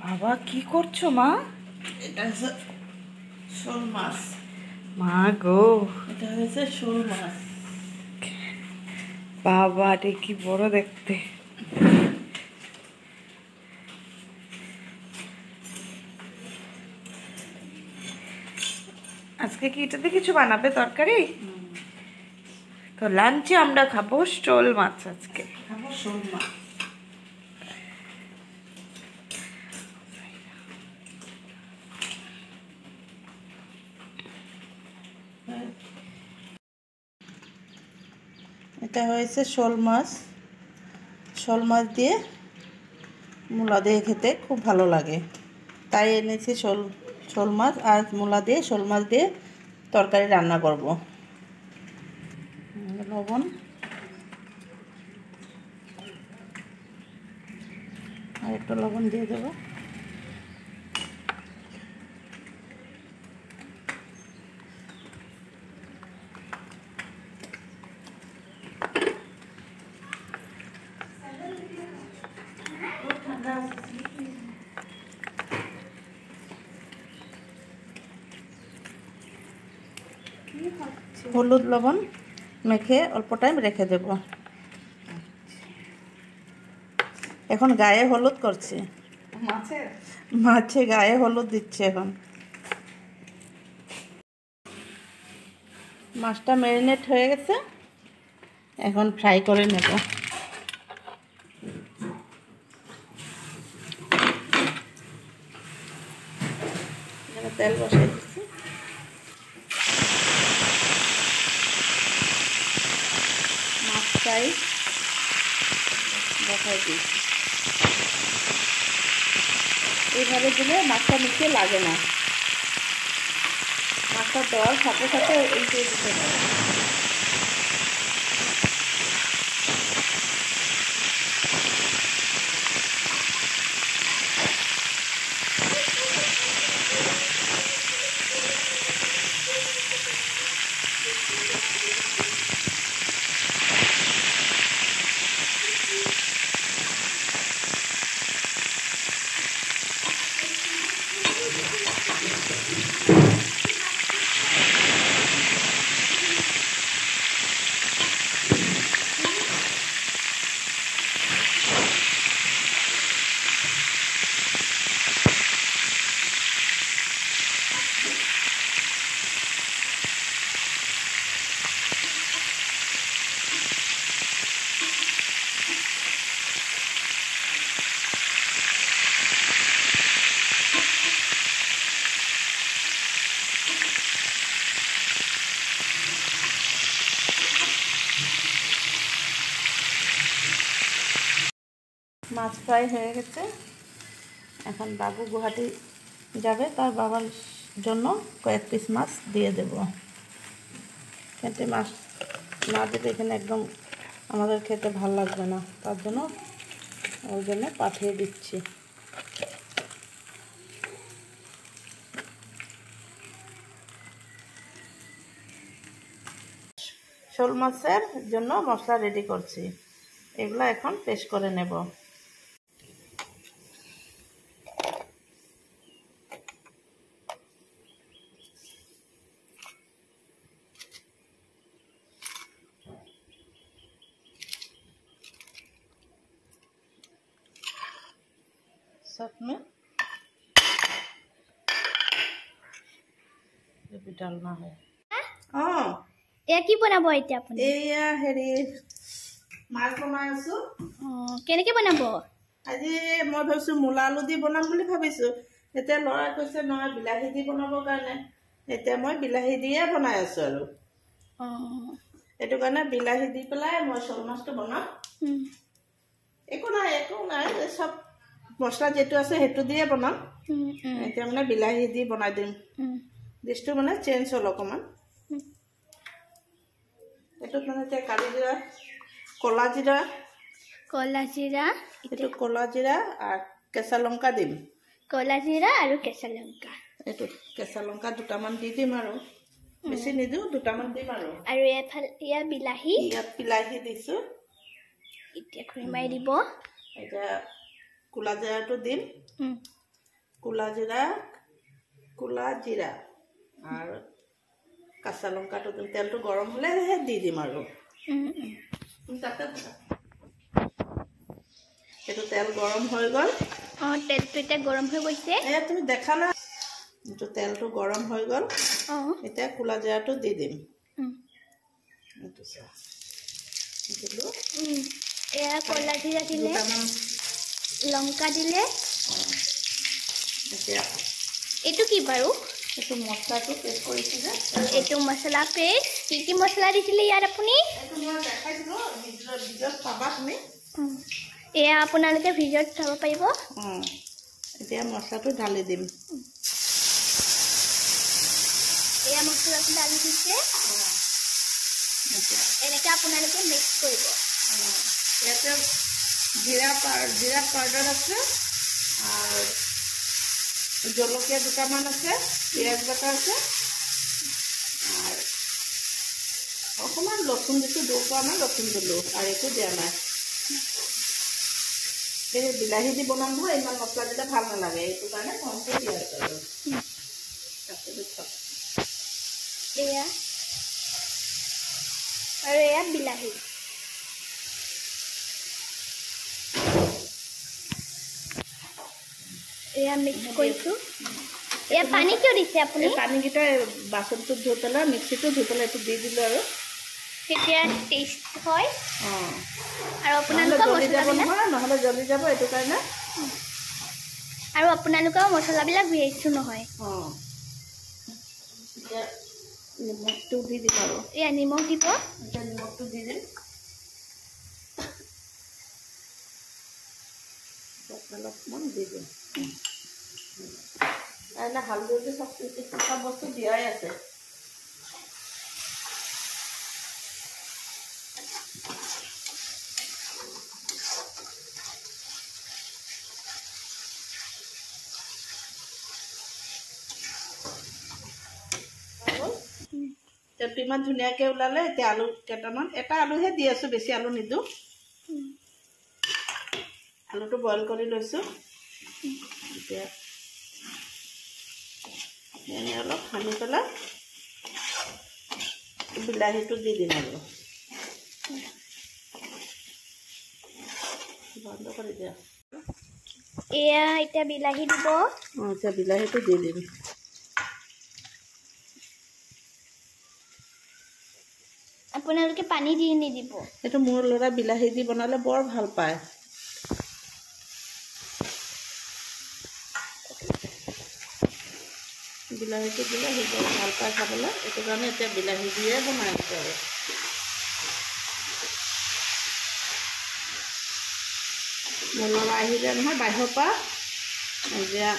বাবা কি করছো মা? এটা হচ্ছে শোল মাছ। মা গো, এটা হচ্ছে শোল মাছ। বাবা রে কি বড় দেখতে। আজকে কি এটাতে কিছু বানাবে তরকারি? তো লাঞ্চে আমরা খাবো শোল মাছ আজকে। খাবো শোল মাছ। এটা হয়েছে শোল মাছ। শোল মাছ দিয়ে মূলা দিয়ে খেতে খুব ভালো লাগে, তাই এনেছি শোল মাছ আর মূলা দিয়ে শোল মাছ দিয়ে তরকারি রান্না করব। লবণ আর একটু লবণ দিয়ে দেবো। হলুদ লবণ মেখে অল্প টাইম রেখে দেব। এখন গায়ে হলুদ করছি, মাছে গায়ে হলুদ দিচ্ছে। এখন মাছটা ম্যারিনেট হয়ে গেছে, এখন ফ্রাই করে নেব। এখানে তেল বসাই দিচ্ছি। মাছ ফ্রাই বসাই দিচ্ছি। এইভাবে দিলে মাছটা নিচে লাগে না, মাছটা দেওয়ার সাথে সাথে উল্টে দিতে হবে। মাছ ফ্রাই হয়ে গেছে। এখন বাবু গুয়াহাটি যাবে, তার বাবার জন্য কয়েক পিস মাছ দিয়ে দেব। খেতে মাছ না দিলে এখানে একদম আমাদের খেতে ভালো লাগবে না, তার জন্য ওই জন্য পাঠিয়ে দিচ্ছি। শোল মাছের জন্য মশলা রেডি করছি, এগুলো এখন পেস্ট করে নেব। साथ में ये भी डालना है। हाँ এয়া কি বনাব এতিয়া আপুনি? এয়া হেৰি মাছ বনাই আছো। কেনেকে বনাব? আজি মই ভাবিছো মূলা আলু দি বনাম বুলি ভাবিছো। এতিয়া ল'ৰাই কৈছে নহয় বিলাহী দি বনাবৰ কাৰণে, এতিয়া মই বিলাহী দিয়ে বনাই আছো। আৰু এইটো কাৰণে বিলাহী দি পেলাই মই শোল মাছটো বনাম। একো নাই সব মছলা যেটো আছে সেইটো দিয়ে বনাম। এতিয়া মানে বিলাহী দি বনাই দিম, ডিছটো মানে চেঞ্জ হ'ল অকণমান। এইটো মানে এতিয়া কালি জিৰা, কলা জিৰা, এইটো কলা জিৰা আৰু কেঁচা লংকা দিম। কলা জিৰা আৰু কেঁচা লংকা, এইটো কেঁচা লংকা দুটামান দি দিম আৰু বেছি নিদিওঁ, দুটামান দিম। আৰু এফালে ইয়াত বিলাহী দিছোঁ। এতিয়া খুৰি মাৰি দিব এতিয়া কোলা জিৰাটো দিম কোলা জিৰা আৰু কাঁচা লংকাটো দিম তেলটো গৰম হ'লেহে দি দিম আৰু এইটো তেল গৰম হৈ গ'ল তেলটো এতিয়া গৰম হৈ গৈছে এয়া তুমি দেখা না এইটো তেলটো গৰম হৈ গ'ল এতিয়া কোলা জিৰাটো দি দিম এইটো চা দিলো এয়া কলা জিৰা দিলে লংকা দিলে এতিয়া এইটো কি বাৰু এইটো মছলাটো পেষ্ট কৰিছোঁ যে এইটো মছলা পেষ্ট কি মছলা দিছিলে ইয়াত আপুনি এইটো মই দেখাইছিলোঁ ভিডিঅ'ত পাবা তুমি এয়া আপোনালোকে ভিডিঅ'ত চাব পাৰিব এতিয়া মছলাটো ঢালি দিম এয়া মছলাটো ঢালি দিছে এনেকৈ আপোনালোকে মিক্স কৰিব ইয়াতে জিৰা পাউডাৰ আছে আৰু জলকীয়া দুটামান আছে পিঁয়াজ বটা আছে আৰু অকণমান লচুন দিছোঁ 2 কোৱামান লচুন দিলোঁ আৰু একো দিয়া নাই এই বিলাহী দি বনাম নহয় ইমান মছলা দিলে ভাল নালাগে এইটো কাৰণে কমকৈ দিয়া আছে আৰু এয়া আৰু এয়া বিলাহী এয়া মিক্স কৰিছোঁ এয়া পানী কিয় দিছে আপুনি পানীকেইটা বাচনটোত ধুই পেলাই মিক্সিটো ধুই পেলাই এইটো দি দিলোঁ আৰু তেতিয়া টেষ্ট হয় আৰু নহ'লে জ্বলি যাব এইটো কাৰণে আৰু আপোনালোকৰ মছলাবিলাক ভেজটো নহয় এতিয়া নিমখটো দি দিম আৰু এয়া নিমখ দিব এতিয়া নিমখটো দি দিম অলপমান দি দিম কাইলৈ হালধি চব বস্তু দিয়াই আছে তেলটো ইমান ধুনীয়াকৈ ওলালে এতিয়া আলু কেইটামান এটা আলুহে দি আছোঁ বেছি আলু নিদিওঁ আলুটো বইল কৰি লৈছোঁ এতিয়া এনে অলপ সানি পেলাই বিলাহীটো দি দিম আৰু বন্ধ কৰি দিয়া এয়া এতিয়া বিলাহী দিব এতিয়া বিলাহীটো দি দিম আপোনালোকে পানী দি নিদিব এইটো মোৰ ল'ৰা বিলাহী দি বনালে বৰ ভাল পায় বিলাহীটো দিলে সি বৰ ভাল পায় খাবলৈ এইটো কাৰণে এতিয়া বিলাহী দিয়ে বনাই আছোঁ আৰু মোৰ ল'ৰা আহিলে নহয় বাহিৰৰ পৰা এতিয়া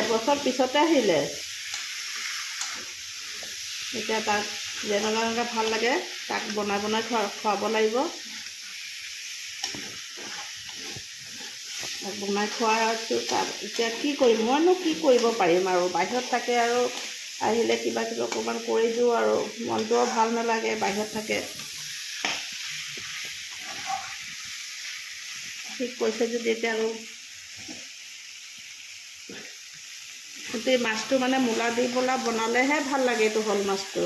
1 বছৰ পিছতে আহিলে এতিয়া তাক যেনেকৈ ভাল লাগে তাক বনাই খুৱাব লাগিব বনাই খোৱাইছোঁ তাক এতিয়া কি কৰিম মইনো কি কৰিব পাৰিম আৰু বাহিৰত থাকে আৰু আহিলে কিবা অকণমান কৰি দিওঁ আৰু মনটোও ভাল নালাগে বাহিৰত থাকে ঠিক কৈছে যদি এতিয়া আৰু গোটেই মাছটো মানে মূলা দি পেলাই বনালেহে ভাল লাগে এইটো শ'ল মাছটো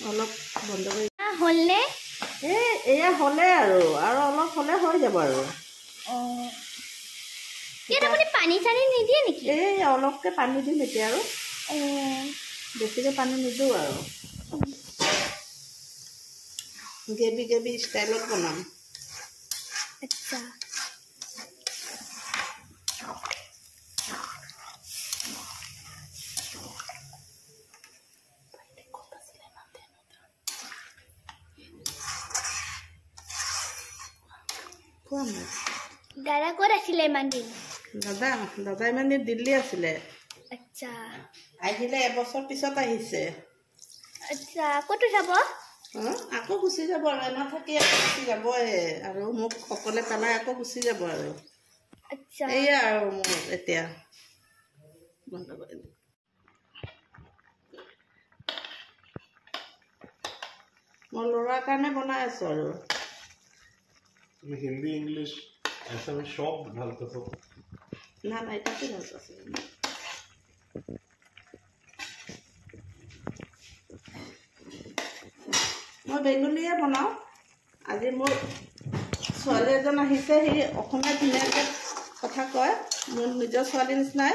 অলপ বন্ধ কৰি হ'লনে এয়া হ'লে আৰু অলপ হ'লে হৈ যাব আৰু ইয়াত আপুনি পানী চানী নিদিয়ে নেকি এই অলপকৈ পানী দিম এতিয়া আৰু বেছিকৈ পানী নিদিওঁ আৰু গ্ৰেভি ষ্টাইলত বনাম আচ্ছা দাদা ক'ত আছিলে ইমান দিন দাদা ইমান দিন দিল্লী আছিলে আচ্ছা আহিলে 1 বছৰ পিছত আহিছে আচ্ছা ক'তো যাব আকৌ গুচি যাব আৰু নাথাকি আকৌ গুচি যাবহে আৰু মোক অকলে পেলাই আকৌ গুচি যাব আৰু আচ্ছা এয়া আৰু মোৰ এতিয়া বন্ধ কৰি দিম মই ল'ৰাৰ কাৰণে বনাই আছোঁ আৰু তুমি হিন্দী ইংলিছ আছামিজ সব ভালকে সব না না এটাতে ভাল আছে মই বেংগলীয়ে বনাওঁ আজি মোৰ ছোৱালী এজন আহিছে সি অসমীয়া ধুনীয়াকৈ কথা কয় মোৰ নিজৰ ছোৱালীৰ নিচিনাই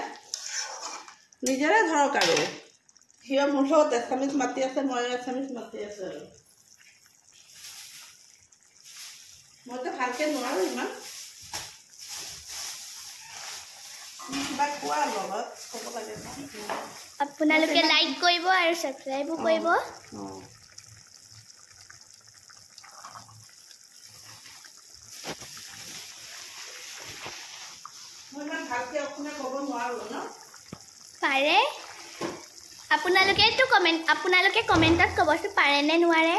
নিজৰে ধৰক আৰু সিও মোৰ লগত এছামিজ মাতি আছে ময়ো এছামিজ মাতি আছোঁ আৰু মইতো ভালকৈ নোৱাৰোঁ ইমান কিবা কোৱা লগত ক'ব লাগে আপোনালোকে লাইক কৰিব আৰু সাবস্ক্ৰাইবো কৰিব অঁ মই ইমান ভালকৈ অসমীয়া ক'ব নোৱাৰোঁ ন পাৰে আপোনালোকে কমেণ্টত ক'বচোন পাৰে নে নোৱাৰে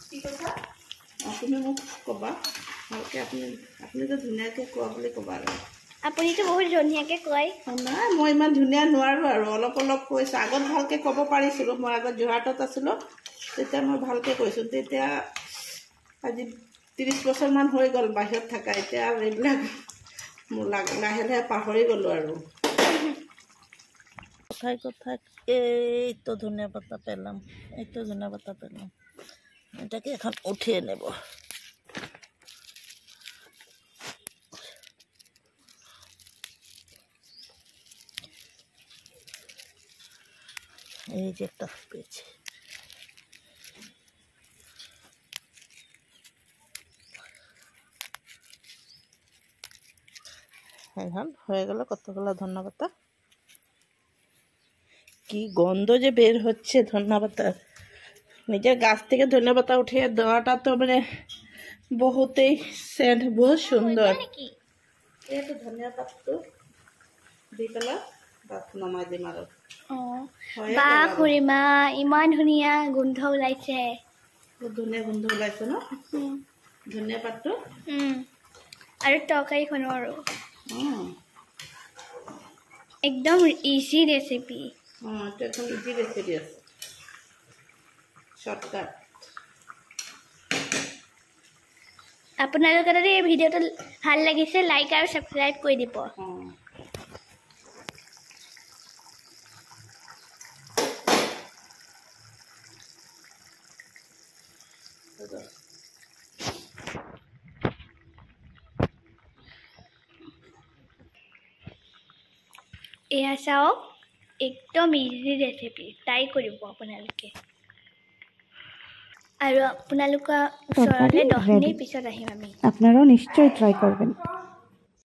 কি কৈছা তুমি মোক ক'বা ভালকৈ আপুনিতো ধুনীয়াকৈ কোৱা বুলি ক'বা আৰু আপুনিতো বহুত ধুনীয়াকৈ কয় নাই মই ইমান ধুনীয়া নোৱাৰোঁ আৰু অলপ অলপ কৈছোঁ আগত ভালকৈ ক'ব পাৰিছিলোঁ মই আগত যোৰহাটত আছিলোঁ তেতিয়া মই ভালকৈ কৈছোঁ তেতিয়া আজি 30 বছৰমান হৈ গ'ল বাহিৰত থকা এতিয়া আৰু এইবিলাক মোৰ লাহে লাহে পাহৰি গ'লোঁ আৰু কথাই কথাই এইটো ধনিয়া পাতা পেলাম এইটো ধনিয়া পাতা পেলাম এটাকে এখন উঠিয়ে নেব এই যে একটা পেয়েছে এখন হয়ে গেল কতগুলো ধনিয়া পাতা কি গন্ধ যে বের হচ্ছে ধনিয়া পাতা নিজের গাছ থেকে ধনিয়া পাতা উঠিয়ে দেওয়াটা তো মানে বহুতেই সেন্ট বহুত সুন্দর এই তো ধনিয়া পাতটো দি পেলাই ভাত নমাই দিম আৰু বা খুৰীমা ইমান ধুনীয়া গোন্ধ ওলাইছে বহুত ধুনীয়া গোন্ধ ওলাইছে ন ধনিয়া পাতটো আৰু তৰকাৰীখনো আৰু অঁ একদম ইজি ৰেচিপি অঁ এইটো একদম ইজি ৰেচিপি আছে শৰ্টকাট আপোনালোকে যদি এই ভিডিঅ'টো ভাল লাগিছে লাইক আৰু সাবস্ক্ৰাইব কৰি দিব অঁ এয়া চাওক একদম ইজি ৰেচিপি ট্ৰাই কৰিব আপোনালোকে আৰু আপোনালোকৰ ওচৰলৈ 10 মিনিট পিছত আহিম আমি আপনাৰাও নিশ্চয়ই ট্ৰাই কৰবেন।